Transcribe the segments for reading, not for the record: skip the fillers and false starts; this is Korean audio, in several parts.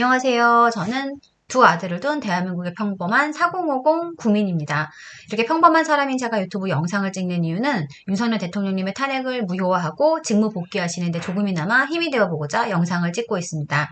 안녕하세요. 저는 두 아들을 둔 대한민국의 평범한 4050 구민입니다. 이렇게 평범한 사람인 제가 유튜브 영상을 찍는 이유는 윤석열 대통령님의 탄핵을 무효화하고 직무 복귀하시는 데 조금이나마 힘이 되어보고자 영상을 찍고 있습니다.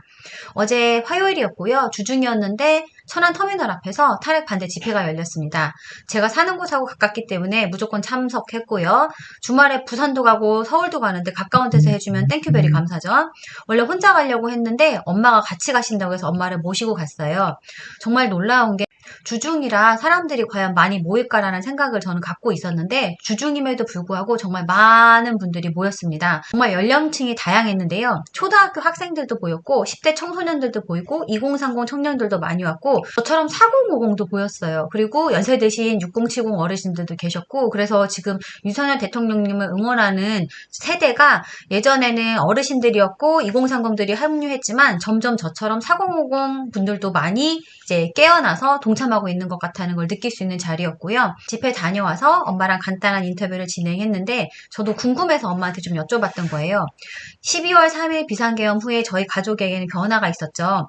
어제 화요일이었고요. 주중이었는데 천안터미널 앞에서 탄핵 반대 집회가 열렸습니다. 제가 사는 곳하고 가깝기 때문에 무조건 참석했고요. 주말에 부산도 가고 서울도 가는데 가까운 데서 해주면 땡큐베리 감사죠. 원래 혼자 가려고 했는데 엄마가 같이 가신다고 해서 엄마를 모시고 갔어요. 정말 놀라운 게 주중이라 사람들이 과연 많이 모일까라는 생각을 저는 갖고 있었는데 주중임에도 불구하고 정말 많은 분들이 모였습니다. 정말 연령층이 다양했는데요. 초등학교 학생들도 보였고 10대 청소년들도 보이고 2030 청년들도 많이 왔고 저처럼 4050도 보였어요. 그리고 연세 드신 6070 어르신들도 계셨고 그래서 지금 윤석열 대통령님을 응원하는 세대가 예전에는 어르신들이었고 2030들이 합류했지만 점점 저처럼 4050 분들도 많이 이제 깨어나서 동참하고 있는 것 같다는 걸 느낄 수 있는 자리였고요. 집회 다녀와서 엄마랑 간단한 인터뷰를 진행했는데 저도 궁금해서 엄마한테 좀 여쭤봤던 거예요. 12월 3일 비상계엄 후에 저희 가족에게는 변화가 있었죠.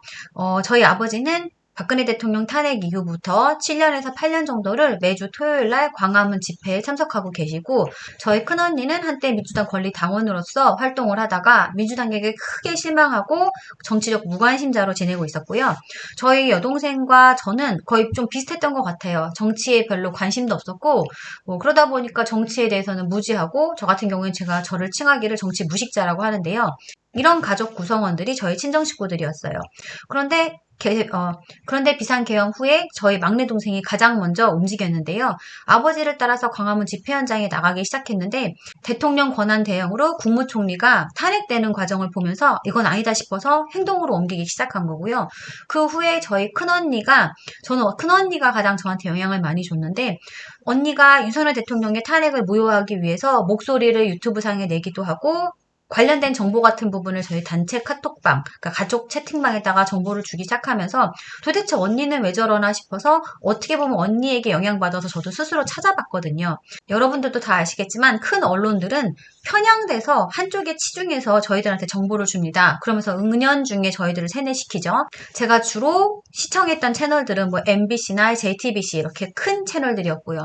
저희 아버지는 박근혜 대통령 탄핵 이후부터 7년에서 8년 정도를 매주 토요일날 광화문 집회에 참석하고 계시고 저희 큰언니는 한때 민주당 권리당원으로서 활동을 하다가 민주당에게 크게 실망하고 정치적 무관심자로 지내고 있었고요. 저희 여동생과 저는 거의 좀 비슷했던 것 같아요. 정치에 별로 관심도 없었고 그러다 보니까 정치에 대해서는 무지하고 저 같은 경우는 제가 저를 칭하기를 정치 무식자라고 하는데요. 이런 가족 구성원들이 저희 친정 식구들이었어요. 그런데 비상계엄 후에 저희 막내 동생이 가장 먼저 움직였는데요. 아버지를 따라서 광화문 집회 현장에 나가기 시작했는데 대통령 권한 대행으로 국무총리가 탄핵되는 과정을 보면서 이건 아니다 싶어서 행동으로 옮기기 시작한 거고요. 그 후에 저희 저는 큰언니가 가장 저한테 영향을 많이 줬는데 언니가 윤석열 대통령의 탄핵을 무효하기 위해서 목소리를 유튜브상에 내기도 하고 관련된 정보 같은 부분을 저희 단체 카톡방, 그러니까 가족 채팅방에다가 정보를 주기 시작하면서 도대체 언니는 왜 저러나 싶어서 어떻게 보면 언니에게 영향받아서 저도 스스로 찾아봤거든요. 여러분들도 다 아시겠지만 큰 언론들은 편향돼서 한쪽에 치중해서 저희들한테 정보를 줍니다. 그러면서 은연중에 저희들을 세뇌시키죠. 제가 주로 시청했던 채널들은 MBC나 JTBC 이렇게 큰 채널들이었고요.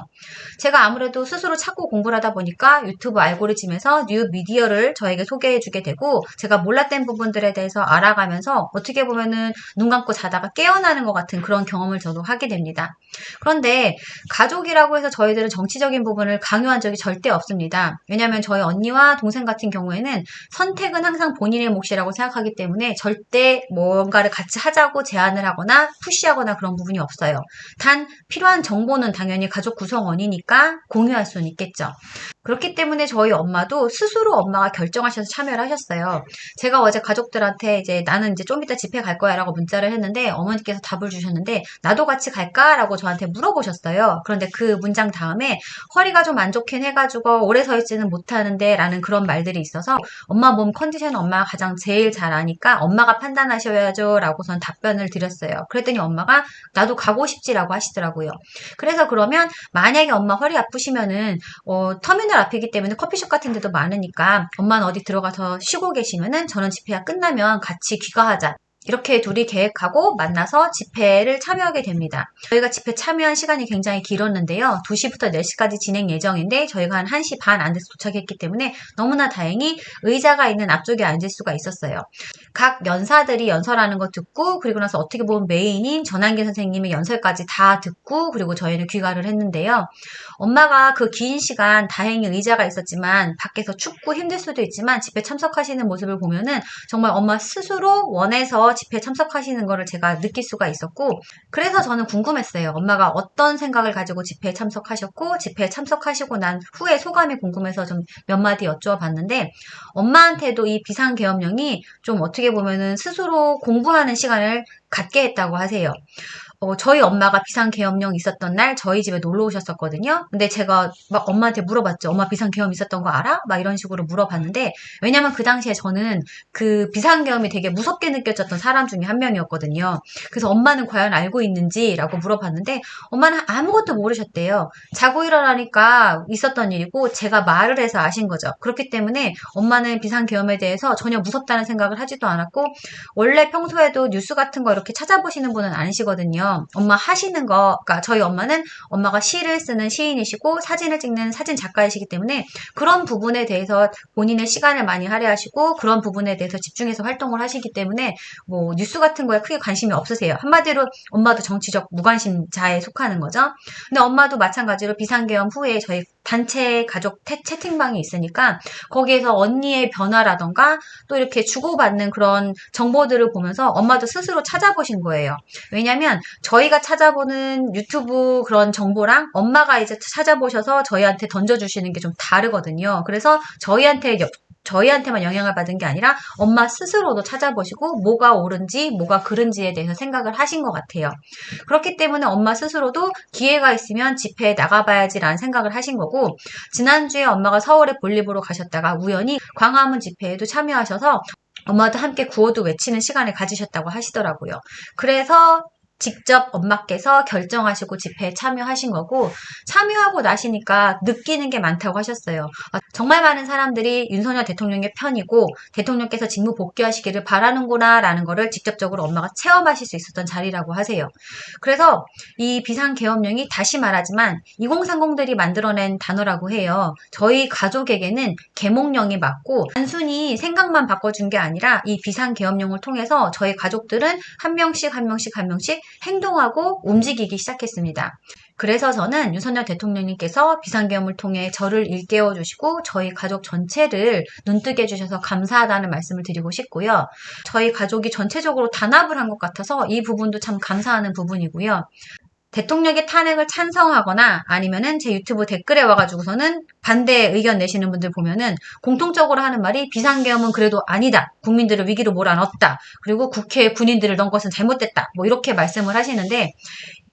제가 아무래도 스스로 찾고 공부를 하다 보니까 유튜브 알고리즘에서 뉴 미디어를 저에게 소개해주게 되고 제가 몰랐던 부분들에 대해서 알아가면서 어떻게 보면은 눈 감고 자다가 깨어나는 것 같은 그런 경험을 저도 하게 됩니다. 그런데 가족이라고 해서 저희들은 정치적인 부분을 강요한 적이 절대 없습니다. 왜냐하면 저희 언니와 동생 같은 경우에는 선택은 항상 본인의 몫이라고 생각하기 때문에 절대 뭔가를 같이 하자고 제안을 하거나 푸시하거나 그런 부분이 없어요. 단 필요한 정보는 당연히 가족 구성원이니까 공유할 수는 있겠죠. 그렇기 때문에 저희 엄마도 스스로 엄마가 결정하셔서 참여를 하셨어요. 제가 어제 가족들한테 나는 이제 좀 이따 집회 갈 거야 라고 문자를 했는데 어머니께서 답을 주셨는데 나도 같이 갈까? 라고 저한테 물어보셨어요. 그런데 그 문장 다음에 허리가 좀 안 좋긴 해가지고 오래 서 있지는 못하는데 라는 그런 말들이 있어서 엄마 몸 컨디션은 엄마가 가장 제일 잘 아니까 엄마가 판단하셔야죠 라고선 답변을 드렸어요. 그랬더니 엄마가 나도 가고 싶지라고 하시더라고요. 그래서 그러면 만약에 엄마 허리 아프시면은 터미널 앞이기 때문에 커피숍 같은 데도 많으니까 엄마는 어디 들어가서 쉬고 계시면은 저는 집회가 끝나면 같이 귀가하자. 이렇게 둘이 계획하고 만나서 집회를 참여하게 됩니다. 저희가 집회 참여한 시간이 굉장히 길었는데요. 2시부터 4시까지 진행 예정인데 저희가 한 1시 반 안 돼서 도착했기 때문에 너무나 다행히 의자가 있는 앞쪽에 앉을 수가 있었어요. 각 연사들이 연설하는 거 듣고 그리고 나서 어떻게 보면 메인인 전한기 선생님의 연설까지 다 듣고 그리고 저희는 귀가를 했는데요. 엄마가 그 긴 시간 다행히 의자가 있었지만 밖에서 춥고 힘들 수도 있지만 집회 참석하시는 모습을 보면은 정말 엄마 스스로 원해서 집회에 참석하시는 거를 제가 느낄 수가 있었고 그래서 저는 궁금했어요. 엄마가 어떤 생각을 가지고 집회에 참석하셨고 집회에 참석하시고 난 후에 소감이 궁금해서 좀 몇 마디 여쭈어봤는데 엄마한테도 이 비상계엄령이 좀 어떻게 보면은 스스로 공부하는 시간을 갖게 했다고 하세요. 저희 엄마가 비상계엄령 있었던 날 저희 집에 놀러 오셨었거든요. 근데 제가 막 엄마한테 물어봤죠. 엄마 비상계엄 있었던 거 알아? 막 이런 식으로 물어봤는데, 왜냐면 그 당시에 저는 그 비상계엄이 되게 무섭게 느껴졌던 사람 중에 한 명이었거든요. 그래서 엄마는 과연 알고 있는지라고 물어봤는데, 엄마는 아무것도 모르셨대요. 자고 일어나니까 있었던 일이고, 제가 말을 해서 아신 거죠. 그렇기 때문에 엄마는 비상계엄에 대해서 전혀 무섭다는 생각을 하지도 않았고, 원래 평소에도 뉴스 같은 거 이렇게 찾아보시는 분은 아니시거든요. 엄마 하시는 거, 그러니까 저희 엄마는 엄마가 시를 쓰는 시인이시고 사진을 찍는 사진 작가이시기 때문에 그런 부분에 대해서 본인의 시간을 많이 할애하시고 그런 부분에 대해서 집중해서 활동을 하시기 때문에 뭐 뉴스 같은 거에 크게 관심이 없으세요. 한마디로 엄마도 정치적 무관심자에 속하는 거죠. 근데 엄마도 마찬가지로 비상계엄 후에 저희 단체 가족 채팅방이 있으니까 거기에서 언니의 변화라던가 또 이렇게 주고받는 그런 정보들을 보면서 엄마도 스스로 찾아보신 거예요. 왜냐면 저희가 찾아보는 유튜브 그런 정보랑 엄마가 이제 찾아보셔서 저희한테 던져주시는 게 좀 다르거든요. 그래서 저희한테만 영향을 받은 게 아니라 엄마 스스로도 찾아보시고 뭐가 옳은지 뭐가 그른지에 대해서 생각을 하신 것 같아요. 그렇기 때문에 엄마 스스로도 기회가 있으면 집회에 나가봐야지라는 생각을 하신 거고, 지난주에 엄마가 서울에 볼일 보러 가셨다가 우연히 광화문 집회에도 참여하셔서 엄마도 함께 구호도 외치는 시간을 가지셨다고 하시더라고요. 그래서 직접 엄마께서 결정하시고 집회에 참여하신 거고, 참여하고 나시니까 느끼는 게 많다고 하셨어요. 정말 많은 사람들이 윤석열 대통령의 편이고 대통령께서 직무 복귀하시기를 바라는구나 라는 거를 직접적으로 엄마가 체험하실 수 있었던 자리라고 하세요. 그래서 이 비상계엄령이 다시 말하지만 2030들이 만들어낸 단어라고 해요. 저희 가족에게는 계몽령이 맞고 단순히 생각만 바꿔준 게 아니라 이 비상계엄령을 통해서 저희 가족들은 한 명씩 한 명씩 한 명씩 행동하고 움직이기 시작했습니다. 그래서 저는 윤석열 대통령님께서 비상계엄을 통해 저를 일깨워 주시고 저희 가족 전체를 눈뜨게 해주셔서 감사하다는 말씀을 드리고 싶고요. 저희 가족이 전체적으로 단합을 한 것 같아서 이 부분도 참 감사하는 부분이고요. 대통령의 탄핵을 찬성하거나 아니면은 제 유튜브 댓글에 와가지고서는 반대 의견 내시는 분들 보면은 공통적으로 하는 말이 비상계엄은 그래도 아니다. 국민들을 위기로 몰아넣었다. 그리고 국회에 군인들을 넣은 것은 잘못됐다. 뭐 이렇게 말씀을 하시는데,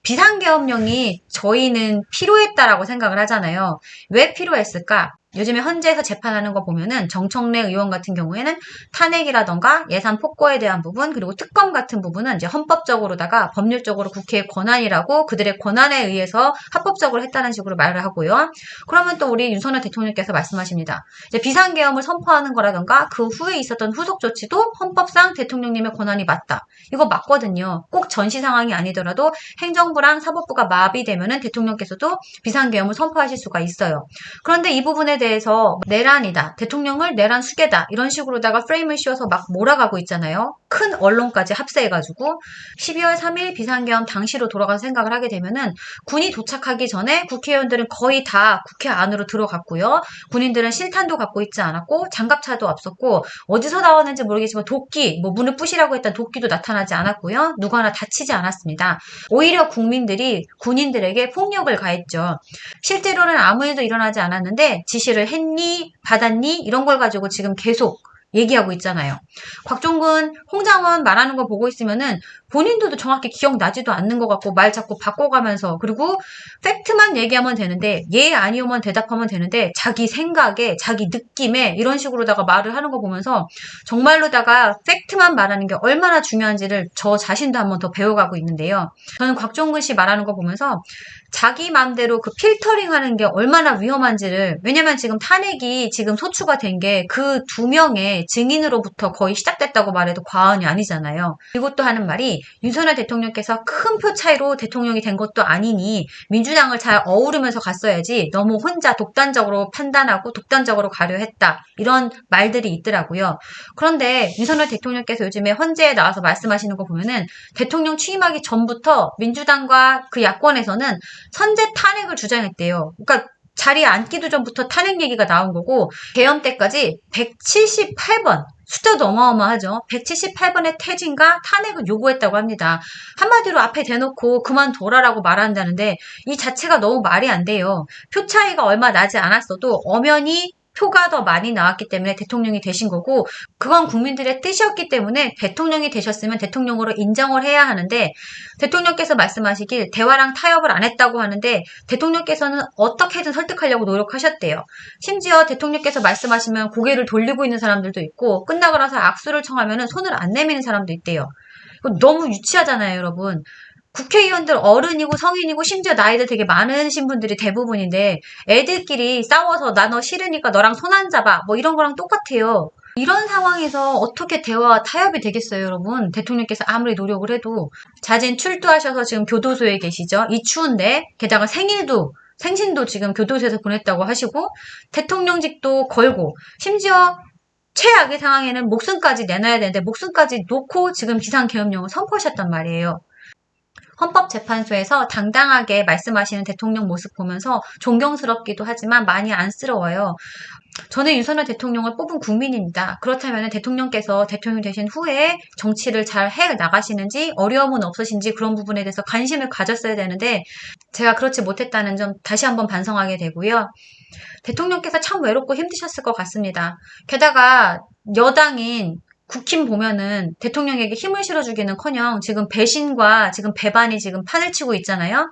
비상계엄령이 저희는 필요했다라고 생각을 하잖아요. 왜 필요했을까? 요즘에 헌재에서 재판하는 거 보면은 정청래 의원 같은 경우에는 탄핵이라던가 예산 폭거에 대한 부분, 그리고 특검 같은 부분은 이제 헌법적으로다가 법률적으로 국회의 권한이라고 그들의 권한에 의해서 합법적으로 했다는 식으로 말을 하고요. 그러면 또 우리 윤석열 대통령께서 말씀하십니다. 이제 비상계엄을 선포하는 거라던가 그 후에 있었던 후속 조치도 헌법상 대통령님의 권한이 맞다. 이거 맞거든요. 꼭 전시 상황이 아니더라도 행정부랑 사법부가 마비되면은 대통령께서도 비상계엄을 선포하실 수가 있어요. 그런데 이 부분에 대해서 내란이다, 대통령을 내란 수괴다 이런 식으로다가 프레임을 씌워서 막 몰아가고 있잖아요. 큰 언론까지 합세해가지고 12월 3일 비상계엄 당시로 돌아가서 생각을 하게 되면은 군이 도착하기 전에 국회의원들은 거의 다 국회 안으로 들어갔고요. 군인들은 실탄도 갖고 있지 않았고 장갑차도 없었고 어디서 나왔는지 모르겠지만 도끼, 뭐 문을 부시라고 했던 도끼도 나타나지 않았고요. 누구 하나 다치지 않았습니다. 오히려 국민들이 군인들에게 폭력을 가했죠. 실제로는 아무 일도 일어나지 않았는데 지시를 했니, 받았니 이런 걸 가지고 지금 계속 얘기하고 있잖아요. 곽종근, 홍장원 말하는 거 보고 있으면은 본인들도 정확히 기억나지도 않는 것 같고 말 자꾸 바꿔가면서, 그리고 팩트만 얘기하면 되는데 예 아니오면 대답하면 되는데 자기 생각에 자기 느낌에 이런 식으로다가 말을 하는 거 보면서 정말로다가 팩트만 말하는 게 얼마나 중요한지를 저 자신도 한번 더 배워가고 있는데요. 저는 곽종근 씨 말하는 거 보면서 자기 맘대로 그 필터링 하는 게 얼마나 위험한지를, 왜냐면 지금 탄핵이 지금 소추가 된 게 그 2명의 증인으로부터 거의 시작됐다고 말해도 과언이 아니잖아요. 그리고 또 하는 말이 윤석열 대통령께서 큰 표 차이로 대통령이 된 것도 아니니 민주당을 잘 어우르면서 갔어야지 너무 혼자 독단적으로 판단하고 독단적으로 가려 했다. 이런 말들이 있더라고요. 그런데 윤석열 대통령께서 요즘에 헌재에 나와서 말씀하시는 거 보면은 대통령 취임하기 전부터 민주당과 그 야권에서는 선제 탄핵을 주장했대요. 그러니까 자리에 앉기도 전부터 탄핵 얘기가 나온 거고, 계엄 때까지 178번, 숫자도 어마어마하죠. 178번의 퇴진과 탄핵을 요구했다고 합니다. 한마디로 앞에 대놓고 그만둬라라고 말한다는데 이 자체가 너무 말이 안 돼요. 표 차이가 얼마 나지 않았어도 엄연히 표가 더 많이 나왔기 때문에 대통령이 되신 거고, 그건 국민들의 뜻이었기 때문에 대통령이 되셨으면 대통령으로 인정을 해야 하는데, 대통령께서 말씀하시길 대화랑 타협을 안 했다고 하는데, 대통령께서는 어떻게든 설득하려고 노력하셨대요. 심지어 대통령께서 말씀하시면 고개를 돌리고 있는 사람들도 있고, 끝나고 나서 악수를 청하면 손을 안 내미는 사람도 있대요. 이거 너무 유치하잖아요, 여러분. 국회의원들 어른이고 성인이고 심지어 나이도 되게 많으신 분들이 대부분인데, 애들끼리 싸워서 나 너 싫으니까 너랑 손 안 잡아 뭐 이런 거랑 똑같아요. 이런 상황에서 어떻게 대화와 타협이 되겠어요, 여러분? 대통령께서 아무리 노력을 해도. 자진 출두하셔서 지금 교도소에 계시죠. 이 추운데, 게다가 생신도 지금 교도소에서 보냈다고 하시고, 대통령직도 걸고, 심지어 최악의 상황에는 목숨까지 내놔야 되는데 목숨까지 놓고 지금 비상계엄령을 선포하셨단 말이에요. 헌법재판소에서 당당하게 말씀하시는 대통령 모습 보면서 존경스럽기도 하지만 많이 안쓰러워요. 저는 윤석열 대통령을 뽑은 국민입니다. 그렇다면 대통령께서 대통령 되신 후에 정치를 잘 해 나가시는지 어려움은 없으신지 그런 부분에 대해서 관심을 가졌어야 되는데 제가 그렇지 못했다는 점 다시 한번 반성하게 되고요. 대통령께서 참 외롭고 힘드셨을 것 같습니다. 게다가 여당인 국힘 보면은 대통령에게 힘을 실어주기는커녕 지금 배신과 지금 배반이 지금 판을 치고 있잖아요.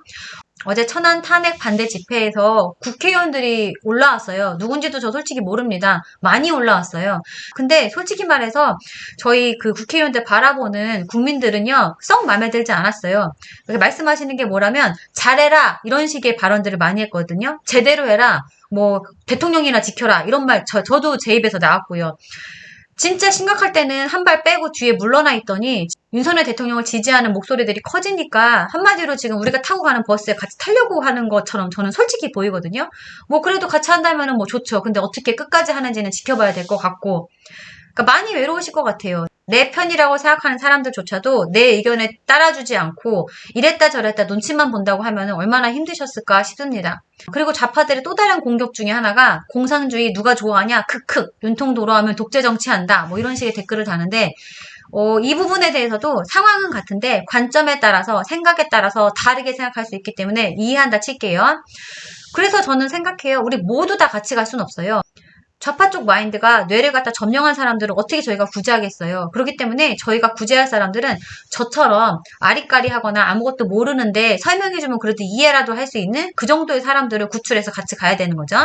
어제 천안 탄핵 반대 집회에서 국회의원들이 올라왔어요. 누군지도 저 솔직히 모릅니다. 많이 올라왔어요. 근데 솔직히 말해서 저희 그 국회의원들 바라보는 국민들은요, 썩 마음에 들지 않았어요. 말씀하시는 게 뭐라면 잘해라 이런 식의 발언들을 많이 했거든요. 제대로 해라. 뭐 대통령이나 지켜라 이런 말 저도 제 입에서 나왔고요. 진짜 심각할 때는 한 발 빼고 뒤에 물러나 있더니 윤석열 대통령을 지지하는 목소리들이 커지니까 한마디로 지금 우리가 타고 가는 버스에 같이 타려고 하는 것처럼 저는 솔직히 보이거든요. 뭐 그래도 같이 한다면은 뭐 좋죠. 근데 어떻게 끝까지 하는지는 지켜봐야 될 것 같고. 그러니까 많이 외로우실 것 같아요. 내 편이라고 생각하는 사람들조차도 내 의견에 따라주지 않고 이랬다 저랬다 눈치만 본다고 하면 얼마나 힘드셨을까 싶습니다. 그리고 좌파들의 또 다른 공격 중에 하나가 공산주의 누가 좋아하냐? 크크 윤통 도로하면 독재 정치한다. 뭐 이런 식의 댓글을 다는데 이 부분에 대해서도 상황은 같은데 관점에 따라서 생각에 따라서 다르게 생각할 수 있기 때문에 이해한다 칠게요. 그래서 저는 생각해요. 우리 모두 다 같이 갈 수는 없어요. 좌파 쪽 마인드가 뇌를 갖다 점령한 사람들을 어떻게 저희가 구제하겠어요. 그렇기 때문에 저희가 구제할 사람들은 저처럼 아리까리하거나 아무것도 모르는데 설명해주면 그래도 이해라도 할 수 있는 그 정도의 사람들을 구출해서 같이 가야 되는 거죠.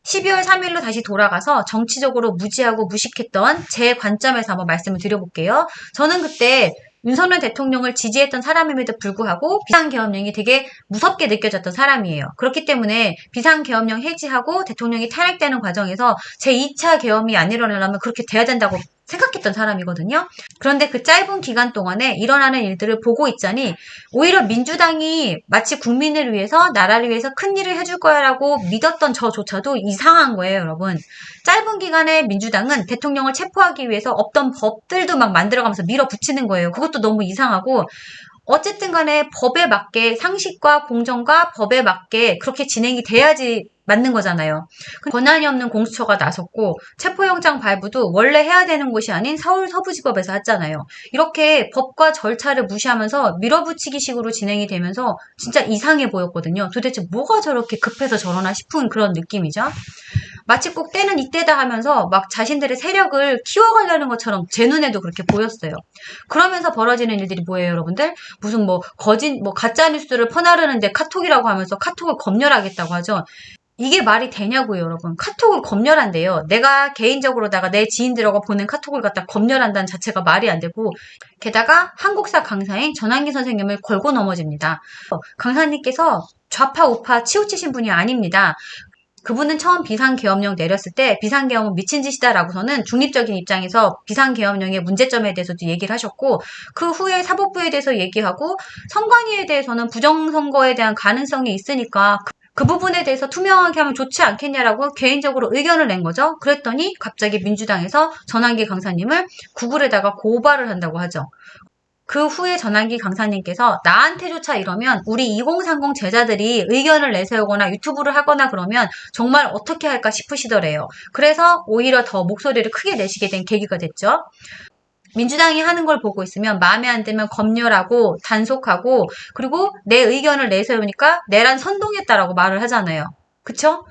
12월 3일로 다시 돌아가서 정치적으로 무지하고 무식했던 제 관점에서 한번 말씀을 드려볼게요. 저는 그때 윤석열 대통령을 지지했던 사람임에도 불구하고 비상계엄령이 되게 무섭게 느껴졌던 사람이에요. 그렇기 때문에 비상계엄령 해지하고 대통령이 탄핵되는 과정에서 제2차 계엄이 안 일어나려면 그렇게 돼야 된다고 생각했던 사람이거든요. 그런데 그 짧은 기간 동안에 일어나는 일들을 보고 있자니 오히려 민주당이 마치 국민을 위해서 나라를 위해서 큰 일을 해줄 거야라고 믿었던 저조차도 이상한 거예요, 여러분. 짧은 기간에 민주당은 대통령을 체포하기 위해서 없던 법들도 막 만들어가면서 밀어붙이는 거예요. 그것도 너무 이상하고 어쨌든 간에 법에 맞게 상식과 공정과 법에 맞게 그렇게 진행이 돼야지 맞는 거잖아요. 권한이 없는 공수처가 나섰고 체포영장 발부도 원래 해야 되는 곳이 아닌 서울 서부지법에서 했잖아요. 이렇게 법과 절차를 무시하면서 밀어붙이기 식으로 진행이 되면서 진짜 이상해 보였거든요. 도대체 뭐가 저렇게 급해서 저러나 싶은 그런 느낌이죠. 마치 꼭 때는 이때다 하면서 막 자신들의 세력을 키워가려는 것처럼 제 눈에도 그렇게 보였어요. 그러면서 벌어지는 일들이 뭐예요, 여러분들? 무슨 가짜 뉴스를 퍼나르는데 카톡이라고 하면서 카톡을 검열하겠다고 하죠. 이게 말이 되냐고요, 여러분. 카톡을 검열한대요. 내가 개인적으로다가 내 지인들하고 보낸 카톡을 갖다 검열한다는 자체가 말이 안 되고 게다가 한국사 강사인 전환기 선생님을 걸고 넘어집니다. 강사님께서 좌파 우파 치우치신 분이 아닙니다. 그분은 처음 비상계엄령 내렸을 때 비상계엄은 미친 짓이다라고서는 중립적인 입장에서 비상계엄령의 문제점에 대해서도 얘기를 하셨고 그 후에 사법부에 대해서 얘기하고 선관위에 대해서는 부정선거에 대한 가능성이 있으니까 그 부분에 대해서 투명하게 하면 좋지 않겠냐라고 개인적으로 의견을 낸 거죠. 그랬더니 갑자기 민주당에서 전환기 강사님을 구글에다가 고발을 한다고 하죠. 그 후에 전환기 강사님께서 나한테조차 이러면 우리 2030 제자들이 의견을 내세우거나 유튜브를 하거나 그러면 정말 어떻게 할까 싶으시더래요. 그래서 오히려 더 목소리를 크게 내시게 된 계기가 됐죠. 민주당이 하는 걸 보고 있으면 마음에 안 들면 검열하고 단속하고 그리고 내 의견을 내세우니까 내란 선동했다라고 말을 하잖아요. 그쵸?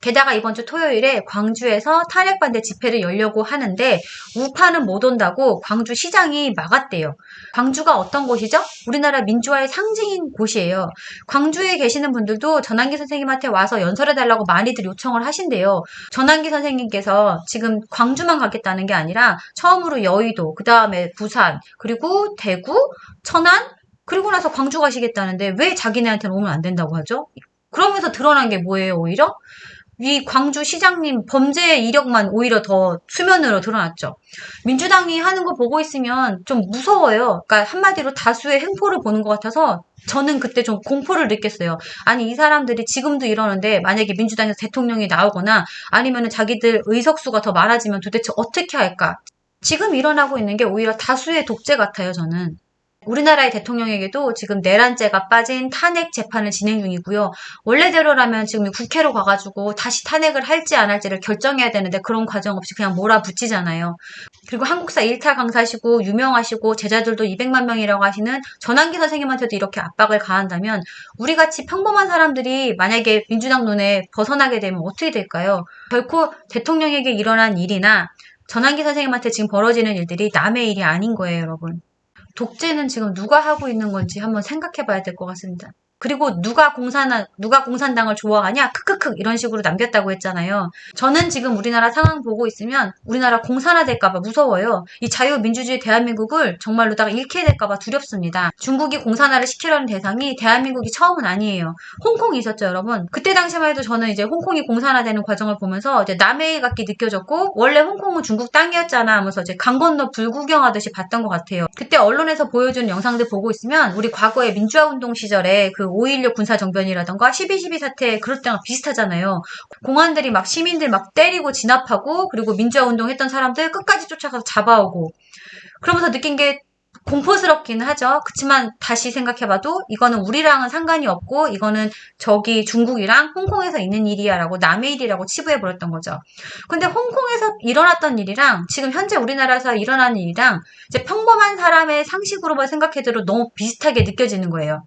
게다가 이번 주 토요일에 광주에서 탄핵반대 집회를 열려고 하는데 우파는 못 온다고 광주시장이 막았대요. 광주가 어떤 곳이죠? 우리나라 민주화의 상징인 곳이에요. 광주에 계시는 분들도 전환기 선생님한테 와서 연설해달라고 많이들 요청을 하신대요. 전환기 선생님께서 지금 광주만 가겠다는 게 아니라 처음으로 여의도, 그 다음에 부산, 그리고 대구, 천안, 그리고 나서 광주 가시겠다는데 왜 자기네한테는 오면 안 된다고 하죠? 그러면서 드러난 게 뭐예요, 오히려? 이 광주시장님 범죄 이력만 오히려 더 수면으로 드러났죠. 민주당이 하는 거 보고 있으면 좀 무서워요. 그러니까 한마디로 다수의 횡포를 보는 것 같아서 저는 그때 좀 공포를 느꼈어요. 아니 이 사람들이 지금도 이러는데 만약에 민주당에서 대통령이 나오거나 아니면 자기들 의석수가 더 많아지면 도대체 어떻게 할까? 지금 일어나고 있는 게 오히려 다수의 독재 같아요, 저는. 우리나라의 대통령에게도 지금 내란죄가 빠진 탄핵 재판을 진행 중이고요. 원래대로라면 지금 국회로 가가지고 다시 탄핵을 할지 안 할지를 결정해야 되는데 그런 과정 없이 그냥 몰아붙이잖아요. 그리고 한국사 1타 강사시고 유명하시고 제자들도 200만 명이라고 하시는 전환기 선생님한테도 이렇게 압박을 가한다면 우리같이 평범한 사람들이 만약에 민주당 눈에 벗어나게 되면 어떻게 될까요? 결코 대통령에게 일어난 일이나 전환기 선생님한테 지금 벌어지는 일들이 남의 일이 아닌 거예요, 여러분. 독재는 지금 누가 하고 있는 건지 한번 생각해 봐야 될 것 같습니다. 그리고 누가 공산당을 좋아하냐? 크크크 이런 식으로 남겼다고 했잖아요. 저는 지금 우리나라 상황 보고 있으면 우리나라 공산화될까봐 무서워요. 이 자유민주주의 대한민국을 정말로다가 잃게 될까봐 두렵습니다. 중국이 공산화를 시키려는 대상이 대한민국이 처음은 아니에요. 홍콩이 있었죠, 여러분. 그때 당시만 해도 저는 이제 홍콩이 공산화되는 과정을 보면서 이제 남의 일 같게 느껴졌고 원래 홍콩은 중국 땅이었잖아 하면서 이제 강 건너 불구경하듯이 봤던 것 같아요. 그때 언론에서 보여주는 영상들 보고 있으면 우리 과거에 민주화운동 시절에 그 5.16 군사정변이라던가 12.12 사태 그럴 때랑 비슷하잖아요. 공안들이 막 시민들 막 때리고 진압하고 그리고 민주화운동 했던 사람들 끝까지 쫓아가서 잡아오고 그러면서 느낀 게 공포스럽긴 하죠. 그렇지만 다시 생각해봐도 이거는 우리랑은 상관이 없고 이거는 저기 중국이랑 홍콩에서 있는 일이야 라고 남의 일이라고 치부해버렸던 거죠. 근데 홍콩에서 일어났던 일이랑 지금 현재 우리나라에서 일어나는 일이랑 이제 평범한 사람의 상식으로만 생각해도 너무 비슷하게 느껴지는 거예요.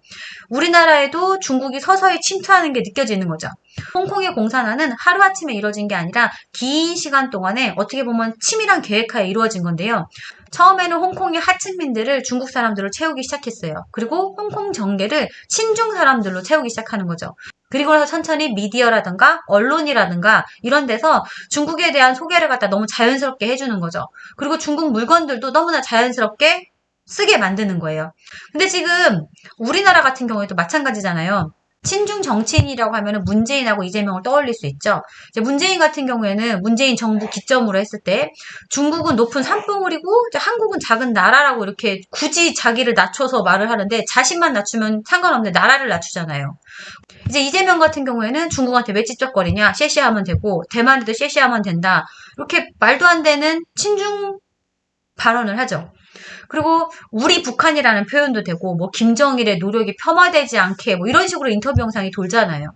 우리나라에도 중국이 서서히 침투하는 게 느껴지는 거죠. 홍콩의 공산화는 하루아침에 이루어진 게 아니라 긴 시간 동안에 어떻게 보면 치밀한 계획하에 이루어진 건데요. 처음에는 홍콩의 하층민들을 중국 사람들로 채우기 시작했어요. 그리고 홍콩 정계를 친중 사람들로 채우기 시작하는 거죠. 그리고 나서 천천히 미디어라든가 언론이라든가 이런 데서 중국에 대한 소개를 갖다 너무 자연스럽게 해주는 거죠. 그리고 중국 물건들도 너무나 자연스럽게 쓰게 만드는 거예요. 근데 지금 우리나라 같은 경우에도 마찬가지잖아요. 친중 정치인이라고 하면 문재인하고 이재명을 떠올릴 수 있죠. 이제 문재인 같은 경우에는 문재인 정부 기점으로 했을 때 중국은 높은 산봉우리고 한국은 작은 나라라고 이렇게 굳이 자기를 낮춰서 말을 하는데 자신만 낮추면 상관없는데 나라를 낮추잖아요. 이제 이재명 같은 경우에는 중국한테 왜 찝쩍거리냐? 쉐쉐하면 되고 대만에도 쉐쉐하면 된다. 이렇게 말도 안 되는 친중 발언을 하죠. 그리고 우리 북한이라는 표현도 되고 뭐 김정일의 노력이 폄하되지 않게 뭐 이런 식으로 인터뷰 영상이 돌잖아요.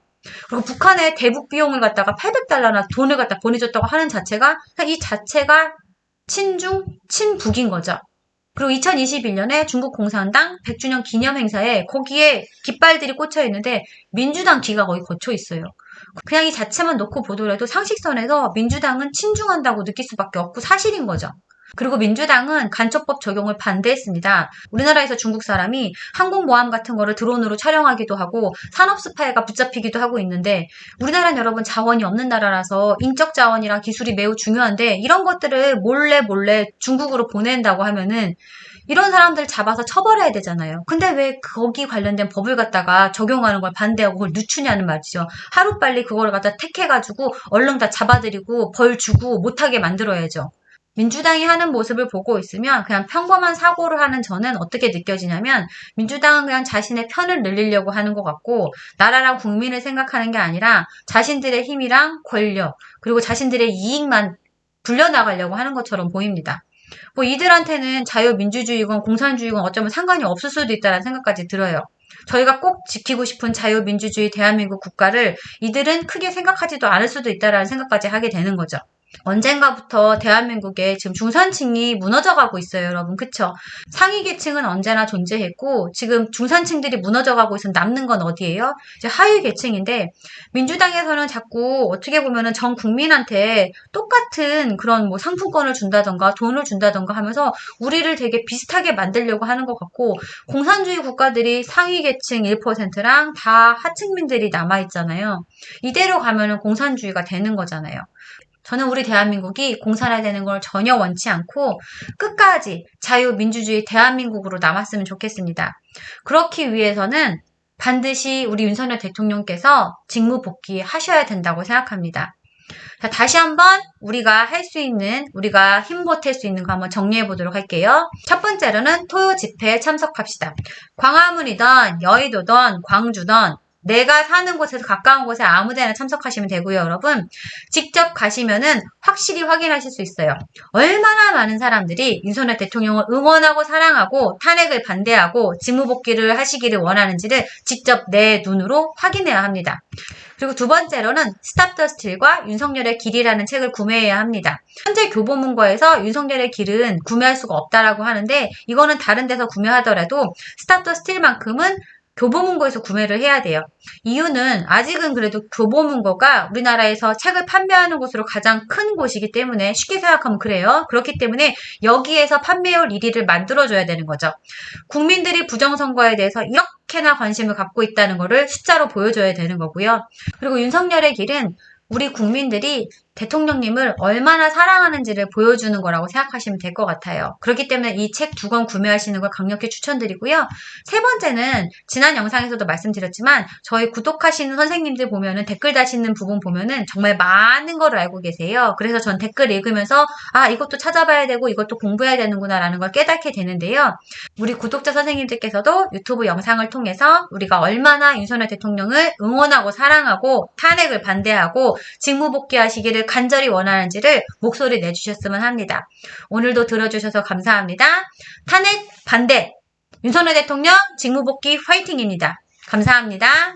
그리고 북한에 대북 비용을 갖다가 800달러나 돈을 갖다 보내줬다고 하는 자체가 이 자체가 친중, 친북인 거죠. 그리고 2021년에 중국 공산당 100주년 기념 행사에 거기에 깃발들이 꽂혀 있는데 민주당 기가 거기 꽂혀 있어요. 그냥 이 자체만 놓고 보더라도 상식선에서 민주당은 친중한다고 느낄 수밖에 없고 사실인 거죠. 그리고 민주당은 간첩법 적용을 반대했습니다. 우리나라에서 중국 사람이 항공모함 같은 거를 드론으로 촬영하기도 하고 산업 스파이가 붙잡히기도 하고 있는데 우리나라는 여러분 자원이 없는 나라라서 인적 자원이랑 기술이 매우 중요한데 이런 것들을 몰래 중국으로 보낸다고 하면은 이런 사람들 잡아서 처벌해야 되잖아요. 근데 왜 거기 관련된 법을 갖다가 적용하는 걸 반대하고 그걸 늦추냐는 말이죠. 하루빨리 그걸 갖다 택해가지고 얼른 다 잡아들이고 벌 주고 못하게 만들어야죠. 민주당이 하는 모습을 보고 있으면 그냥 평범한 사고를 하는 저는 어떻게 느껴지냐면 민주당은 그냥 자신의 편을 늘리려고 하는 것 같고 나라랑 국민을 생각하는 게 아니라 자신들의 힘이랑 권력 그리고 자신들의 이익만 불려나가려고 하는 것처럼 보입니다. 뭐 이들한테는 자유민주주의건 공산주의건 어쩌면 상관이 없을 수도 있다는 생각까지 들어요. 저희가 꼭 지키고 싶은 자유민주주의 대한민국 국가를 이들은 크게 생각하지도 않을 수도 있다는 생각까지 하게 되는 거죠. 언젠가부터 대한민국에 지금 중산층이 무너져가고 있어요, 여러분. 그쵸? 상위 계층은 언제나 존재했고, 지금 중산층들이 무너져가고 있으면 남는 건 어디예요? 이제 하위 계층인데, 민주당에서는 자꾸 어떻게 보면은 전 국민한테 똑같은 그런 뭐 상품권을 준다던가 돈을 준다던가 하면서 우리를 되게 비슷하게 만들려고 하는 것 같고, 공산주의 국가들이 상위 계층 1%랑 다 하층민들이 남아있잖아요. 이대로 가면은 공산주의가 되는 거잖아요. 저는 우리 대한민국이 공산화되는 걸 전혀 원치 않고 끝까지 자유민주주의 대한민국으로 남았으면 좋겠습니다. 그렇기 위해서는 반드시 우리 윤석열 대통령께서 직무 복귀하셔야 된다고 생각합니다. 자, 다시 한번 우리가 할 수 있는, 우리가 힘보탤 수 있는 거 한번 정리해 보도록 할게요. 첫 번째로는 토요 집회에 참석합시다. 광화문이든 여의도든 광주든 내가 사는 곳에서 가까운 곳에 아무 데나 참석하시면 되고요, 여러분. 직접 가시면은 확실히 확인하실 수 있어요. 얼마나 많은 사람들이 윤석열 대통령을 응원하고 사랑하고 탄핵을 반대하고 직무복귀를 하시기를 원하는지를 직접 내 눈으로 확인해야 합니다. 그리고 두 번째로는 스탑 더 스틸과 윤석열의 길이라는 책을 구매해야 합니다. 현재 교보문고에서 윤석열의 길은 구매할 수가 없다라고 하는데 이거는 다른 데서 구매하더라도 스탑 더 스틸만큼은 교보문고에서 구매를 해야 돼요. 이유는 아직은 그래도 교보문고가 우리나라에서 책을 판매하는 곳으로 가장 큰 곳이기 때문에 쉽게 생각하면 그래요. 그렇기 때문에 여기에서 판매율 1위를 만들어줘야 되는 거죠. 국민들이 부정선거에 대해서 이렇게나 관심을 갖고 있다는 것을 숫자로 보여줘야 되는 거고요. 그리고 윤석열의 길은 우리 국민들이 대통령님을 얼마나 사랑하는지를 보여주는 거라고 생각하시면 될 것 같아요. 그렇기 때문에 이 책 2권 구매하시는 걸 강력히 추천드리고요. 세 번째는 지난 영상에서도 말씀드렸지만 저희 구독하시는 선생님들 보면은 댓글 다시는 부분 보면은 정말 많은 걸 알고 계세요. 그래서 전 댓글 읽으면서 아, 이것도 찾아봐야 되고 이것도 공부해야 되는구나 라는 걸 깨닫게 되는데요. 우리 구독자 선생님들께서도 유튜브 영상을 통해서 우리가 얼마나 윤석열 대통령을 응원하고 사랑하고 탄핵을 반대하고 직무복귀하시기를 간절히 원하는지를 목소리 내주셨으면 합니다. 오늘도 들어주셔서 감사합니다. 탄핵 반대! 윤석열 대통령 직무복귀 화이팅입니다. 감사합니다.